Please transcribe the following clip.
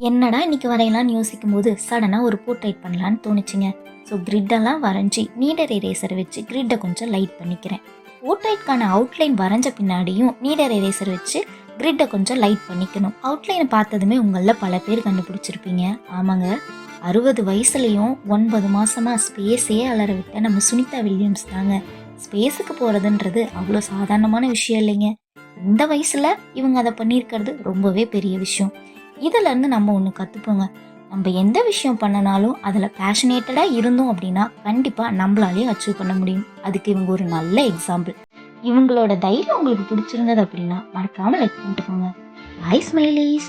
என்னடா இன்னைக்கு வரையலாம்னு யோசிக்கும் போது சடனாக ஒரு போர்ட்ரைட் பண்ணலான்னு தோணுச்சுங்க. ஸோ கிரிட்டெல்லாம் வரைஞ்சி நீடர் எரேசர் வச்சு கிரிட்டை கொஞ்சம் லைட் பண்ணிக்கிறேன். போர்ட்ரைட்கான அவுட்லைன் வரைஞ்ச பின்னாடியும் நீடர் எரேசர் வச்சு கிரிட்டை கொஞ்சம் லைட் பண்ணிக்கணும். அவுட்லைனை பார்த்ததுமே உங்களில் பல பேர் கண்டுபிடிச்சிருப்பீங்க. ஆமாங்க, 60 வயசுலேயும் 9 மாசமாக ஸ்பேஸையே அலற விட்ட நம்ம சுனிதா வில்லியம்ஸ் தாங்க. ஸ்பேஸுக்கு போகிறதுன்றது அவ்வளோ சாதாரணமான விஷயம் இல்லைங்க. இந்த வயசில் இவங்க அதை பண்ணியிருக்கிறது ரொம்பவே பெரிய விஷயம். இதிலேருந்து நம்ம ஒன்று கற்றுப்போங்க. நம்ம எந்த விஷயம் பண்ணனாலும் அதில் பேஷனேட்டடாக இருந்தோம் அப்படின்னா கண்டிப்பாக நம்மளாலேயும் அச்சீவ் பண்ண முடியும். அதுக்கு இவங்க ஒரு நல்ல எக்ஸாம்பிள். இவங்களோட தைரியம் உங்களுக்கு பிடிச்சிருந்தது அப்படின்னா மறக்காமல் லைக் பண்ணிட்டு போங்க. பாய் ஸ்மைலீஸ்.